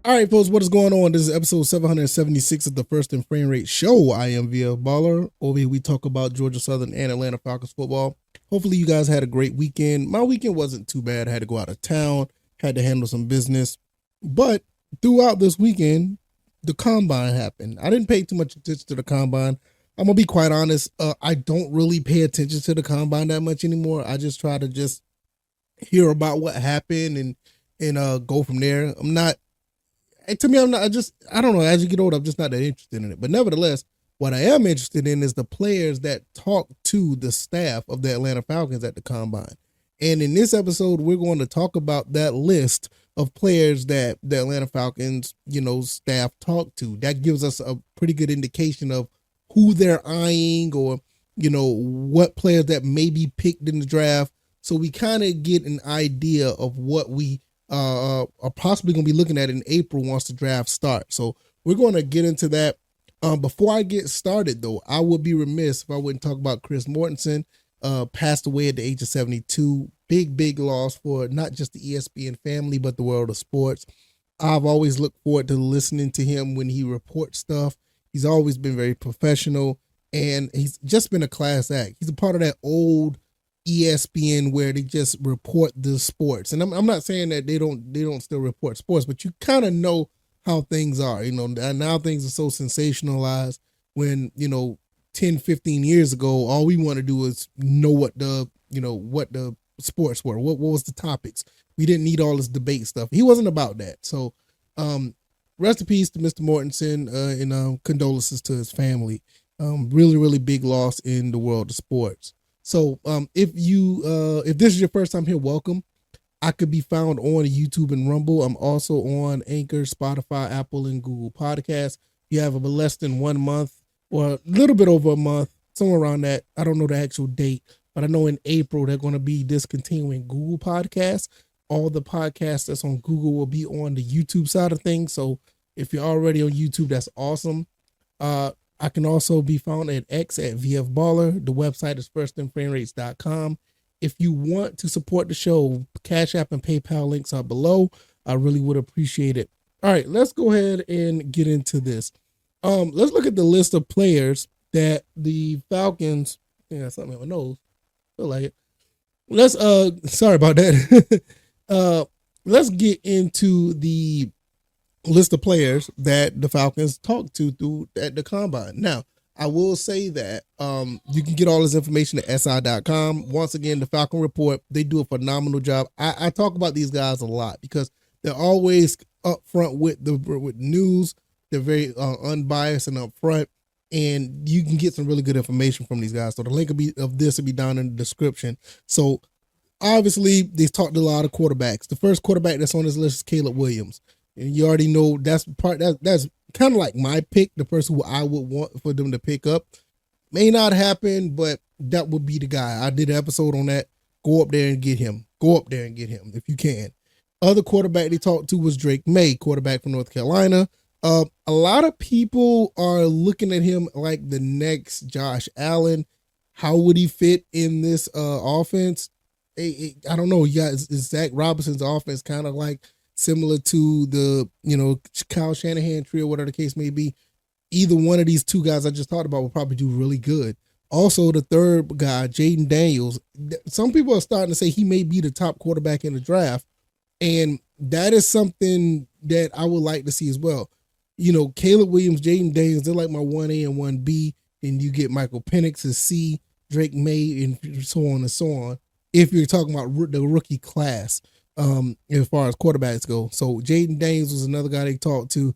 All right, folks, what is going on? This is episode 776 of the First and Frame Rate Show. I am VF Baller. Over here, we talk about Georgia Southern and Atlanta Falcons football. Hopefully, you guys had a great weekend. My weekend wasn't too bad. I had to go out of town, had to handle some business. But throughout this weekend, the combine happened. I didn't pay too much attention to the combine. I'm going to be quite honest. I don't really pay attention to the combine that much anymore. I just try to just hear about what happened and go from there. To me, I don't know. As you get older, I'm just not that interested in it. But nevertheless, what I am interested in is the players that talk to the staff of the Atlanta Falcons at the combine. And in this episode, we're going to talk about that list of players that the Atlanta Falcons, staff talk to. That gives us a pretty good indication of who they're eyeing or, what players that may be picked in the draft. So we kind of get an idea of what we are possibly going to be looking at in April once the draft starts. So we're going to get into that. Before I get started, though, I would be remiss if I wouldn't talk about Chris Mortensen. Passed away at the age of 72. Big loss for not just the ESPN family, but the world of sports. I've always looked forward to listening to him when he reports stuff. He's always been very professional, and he's just been a class act. He's a part of that old ESPN where they just report the sports. And I'm not saying that they don't still report sports, but you kind of know how things are. Now things are so sensationalized when, 10, 15 years ago, all we want to do is know what the sports were. What was the topics? We didn't need all this debate stuff. He wasn't about that. So rest in peace to Mr. Mortensen and condolences to his family. Really big loss in the world of sports. So if this is your first time here, welcome. I could be found on YouTube and Rumble. I'm also on Anchor, Spotify, Apple, and Google Podcasts. You have a less than 1 month or a little bit over a month, somewhere around that. I don't know the actual date, but I know in April they're going to be discontinuing Google Podcasts. All the podcasts that's on Google will be on the YouTube side of things. So if you're already on YouTube, that's awesome. I can also be found at X at VF Baller. The website is firstandframerates.com. If you want to support the show, CashApp and PayPal links are below. I really would appreciate it. All right, let's go ahead and get into this. Let's look at the list of players that the Falcons. Yeah, something in my nose. Feel like it. Sorry about that. Let's get into the list of players that the Falcons talked to at the combine. Now, I will say that you can get all this information at si.com. Once again, the Falcon Report, they do a phenomenal job. I talk about these guys a lot because they're always upfront with news. They're very unbiased and upfront, and you can get some really good information from these guys. So the link of this will be down in the description. So obviously, they talked to a lot of quarterbacks. The first quarterback that's on this list is Caleb Williams. And you already know that's kind of like my pick, the person who I would want for them to pick up. May not happen, but that would be the guy. I did an episode on that. Go up there and get him. If you can. Other quarterback they talked to was Drake May, quarterback from North Carolina. A lot of people are looking at him like the next Josh Allen. How would he fit in this offense? I don't know. You guys, is Zach Robinson's offense kind of like similar to the, Kyle Shanahan trio, whatever the case may be? Either one of these two guys I just talked about will probably do really good. Also, the third guy, Jaden Daniels, some people are starting to say he may be the top quarterback in the draft. And that is something that I would like to see as well. Caleb Williams, Jaden Daniels, they're like my 1A and 1B. And you get Michael Penix as C, Drake May, and so on and so on. If you're talking about the rookie class, as far as quarterbacks go. So Jaden Daniels was another guy they talked to.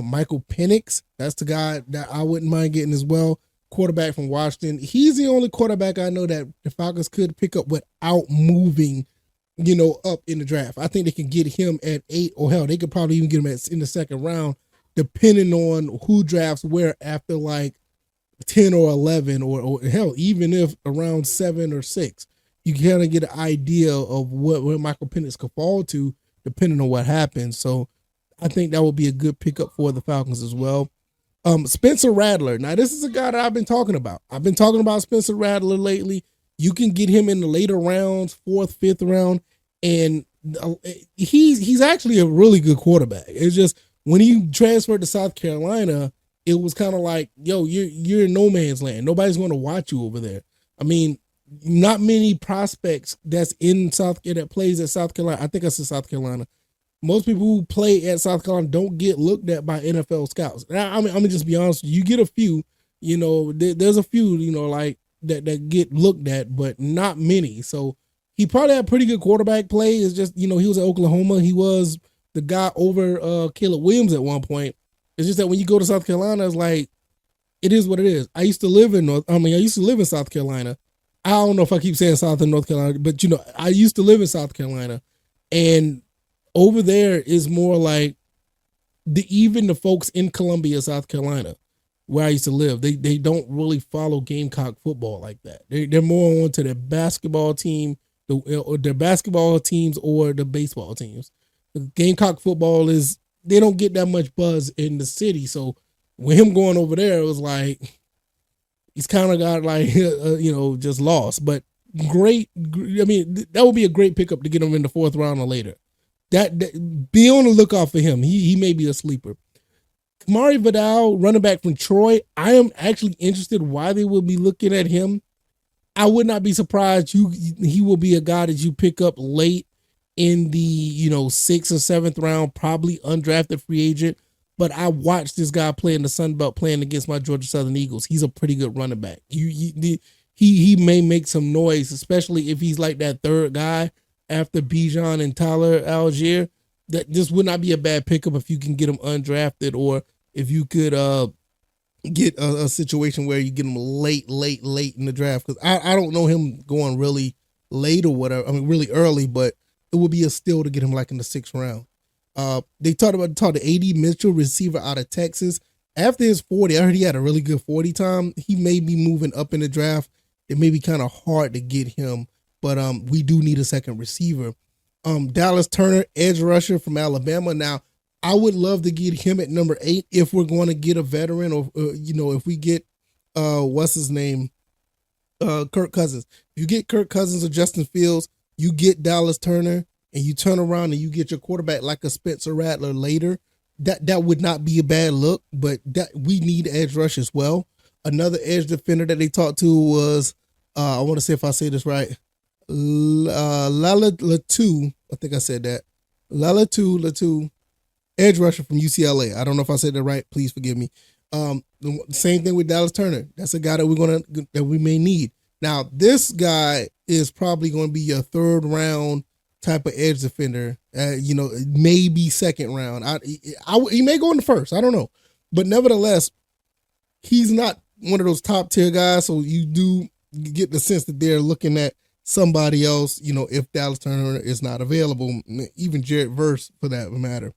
Michael Penix, that's the guy that I wouldn't mind getting as well. Quarterback from Washington. He's the only quarterback I know that the Falcons could pick up without moving, up in the draft. I think they can get him at 8, or hell, they could probably even get him in the second round, depending on who drafts where after like 10 or 11, or hell, even if around 7 or 6. You kind of get an idea of where Michael Penix could fall to, depending on what happens. So I think that will be a good pickup for the Falcons as well. Spencer Rattler. Now, this is a guy that I've been talking about. I've been talking about Spencer Rattler lately. You can get him in the later rounds, 4th, 5th round, and he's actually a really good quarterback. It's just When he transferred to South Carolina, it was kind of like, yo, you're in no man's land. Nobody's going to watch you over there. I mean, not many prospects that's in that plays at South Carolina. I think I said South Carolina. Most people who play at South Carolina don't get looked at by NFL scouts. Now, I'm gonna just be honest. You get a few, there's a few, like that get looked at, but not many. So he probably had pretty good quarterback play. It's just, he was at Oklahoma. He was the guy over Caleb Williams at one point. It's just that when you go to South Carolina, it's like, it is what it is. I used to live in South Carolina. I don't know if I keep saying South and North Carolina, but I used to live in South Carolina, and over there is more like even the folks in Columbia, South Carolina, where I used to live, they don't really follow Gamecock football like that. They're more on to their basketball team, their basketball teams or the baseball teams. The Gamecock football they don't get that much buzz in the city. So with him going over there, it was like he's kind of got like just lost. But great. I mean, that would be a great pickup to get him in the 4th round or later. That be on the lookout for him. He may be a sleeper. Kamari Vidal, running back from Troy. I am actually interested why they will be looking at him. I would not be surprised. He will be a guy that you pick up late in the 6th or 7th round, probably undrafted free agent. But I watched this guy play in the Sun Belt, playing against my Georgia Southern Eagles. He's a pretty good running back. He may make some noise, especially if he's like that third guy after Bijan and Tyler Algier. That just would not be a bad pickup if you can get him undrafted, or if you could get a situation where you get him late in the draft. Because I don't know him going really late or whatever. I mean, really early, but it would be a steal to get him like in the 6th round. They talked to A.D. Mitchell, receiver out of Texas. After his 40, I heard he had a really good 40 time. He may be moving up in the draft. It may be kind of hard to get him, but we do need a second receiver. Dallas Turner, edge rusher from Alabama. Now, I would love to get him at number 8 if we're going to get a veteran, or if we get what's his name, Kirk Cousins. If you get Kirk Cousins or Justin Fields, you get Dallas Turner, and you turn around and you get your quarterback like a Spencer Rattler later. That would not be a bad look, but that we need edge rush as well. Another edge defender that they talked to was I want to see if I say this right. Latu, I think I said that. Latu, edge rusher from UCLA. I don't know if I said that right. Please forgive me. The same thing with Dallas Turner. That's a guy that we may need. Now, this guy is probably going to be your 3rd round type of edge defender. Maybe 2nd round. He may go in the 1st. I don't know, but nevertheless, he's not one of those top tier guys. So you do get the sense that they're looking at somebody else, if Dallas Turner is not available, even Jared Verse for that matter.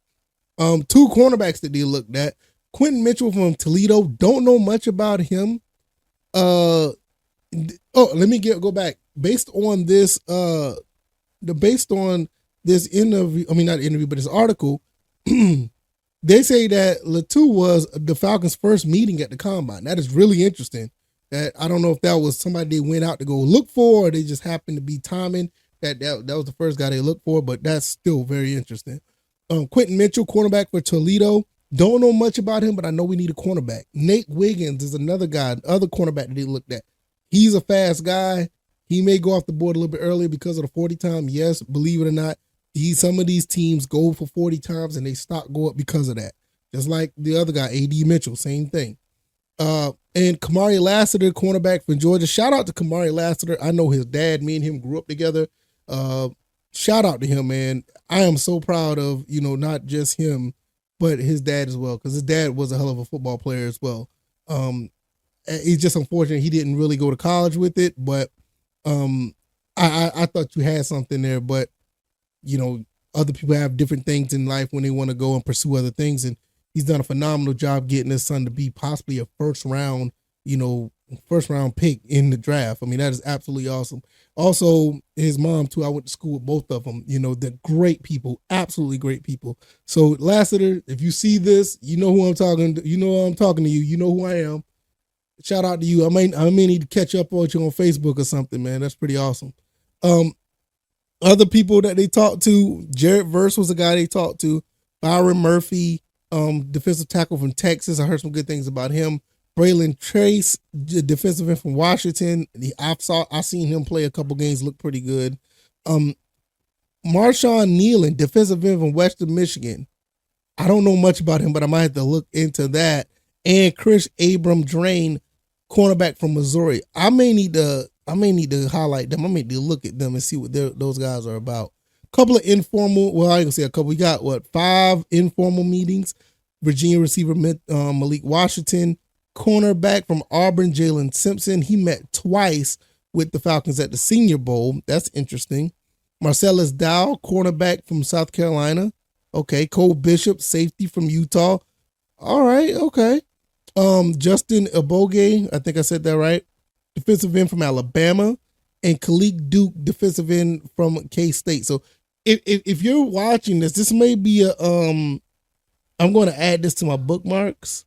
2 cornerbacks that they looked at. Quentin Mitchell from Toledo. Don't know much about him. Let me go back. Based on this interview, not interview, but this article, they say that Latu was the Falcons' first meeting at the combine. That is really interesting. That I don't know if that was somebody they went out to go look for, or they just happened to be timing that was the first guy they looked for, but that's still very interesting. Quentin Mitchell, cornerback for Toledo. Don't know much about him, but I know we need a cornerback. Nate Wiggins is another guy, other cornerback that they looked at. He's a fast guy. He may go off the board a little bit earlier because of the 40 time. Yes, believe it or not, some of these teams go for 40 times and they go up because of that. Just like the other guy, A.D. Mitchell, same thing. And Kamari Lassiter, cornerback from Georgia. Shout out to Kamari Lassiter. I know his dad. Me and him grew up together. Shout out to him, man. I am so proud of, not just him, but his dad as well, because his dad was a hell of a football player as well. It's just unfortunate he didn't really go to college with it, but I thought you had something there, but other people have different things in life when they want to go and pursue other things, and he's done a phenomenal job getting his son to be possibly a first round pick in the draft. I mean, that is absolutely awesome. Also, his mom too. I went to school with both of them. They're great people, absolutely great people. So Lassiter, if you see this, you know who I'm talking to. You know I'm talking to you. You know who I am. Shout out to you. I may need to catch up with you on Facebook or something, man. That's pretty awesome. Other people that they talked to, Jared Verse was a guy they talked to. Byron Murphy, defensive tackle from Texas. I heard some good things about him. Braylon Trace, defensive end from Washington. I seen him play a couple games, look pretty good. Marshawn Nealon, defensive end from Western Michigan. I don't know much about him, but I might have to look into that. And Chris Drain, cornerback from Missouri. I may need to highlight them. I may need to look at them and see what those guys are about. Couple of informal, well, I ain't gonna say a couple. We got 5 informal meetings. Virginia receiver Malik Washington, cornerback from Auburn Jalen Simpson. He met twice with the Falcons at the Senior Bowl. That's interesting. Marcellus Dow, cornerback from South Carolina. Okay. Cole Bishop, safety from Utah. All right. Okay. Justin Aboge, I think I said that right. Defensive end from Alabama, and Khalid Duke, defensive end from K-State. So if you're watching this may be a I'm going to add this to my bookmarks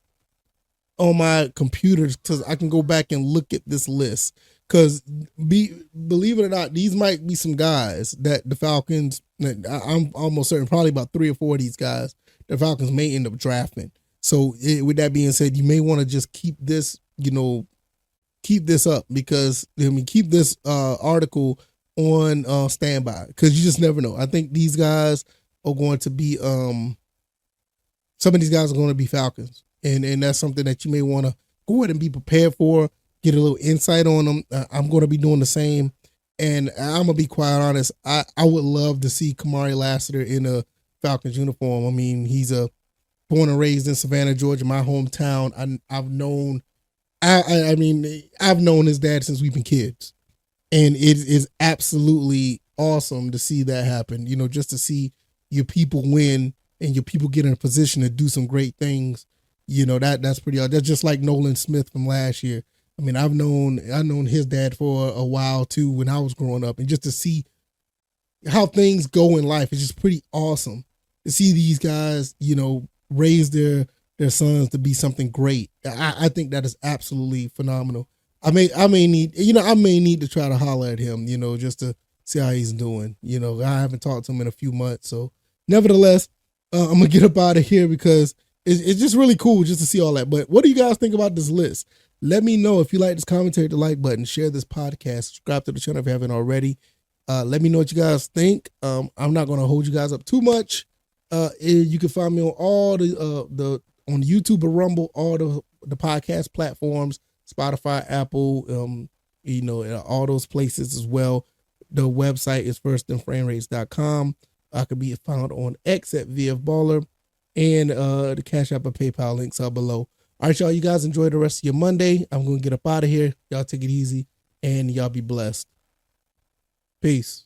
on my computers because I can go back and look at this list. Because believe it or not, these might be some guys that the Falcons, I'm almost certain, probably about 3 or 4 of these guys, the Falcons may end up drafting. So with that being said, you may want to just keep this, keep this up because, keep this article on standby because you just never know. I think these guys are going to be, some of these guys are going to be Falcons. And that's something that you may want to go ahead and be prepared for, get a little insight on them. I'm going to be doing the same. And I'm going to be quite honest. I would love to see Kamari Lassiter in a Falcons uniform. I mean, he's born and raised in Savannah, Georgia, my hometown. I've known his dad since we've been kids. And it is absolutely awesome to see that happen. Just to see your people win and your people get in a position to do some great things. That's pretty awesome. That's just like Nolan Smith from last year. I mean, I've known his dad for a while too when I was growing up, and just to see how things go in life is just pretty awesome. To see these guys, raise their sons to be something great. I think that is absolutely phenomenal. I may need to try to holler at him, just to see how he's doing. I haven't talked to him in a few months, so nevertheless, I'm gonna get up out of here because it's just really cool just to see all that. But what do you guys think about this list? Let me know. If you like this commentary, hit the like button, share this podcast, subscribe to the channel if you haven't already. Let me know what you guys think. I'm not going to hold you guys up too much. You can find me on all on YouTube or Rumble, all the podcast platforms, Spotify, Apple, all those places as well. The website is firstandframerates.com. I can be found on X at VFBaller, and the Cash App and PayPal links are below. All right, y'all, you guys enjoy the rest of your Monday. I'm going to get up out of here. Y'all take it easy, and y'all be blessed. Peace.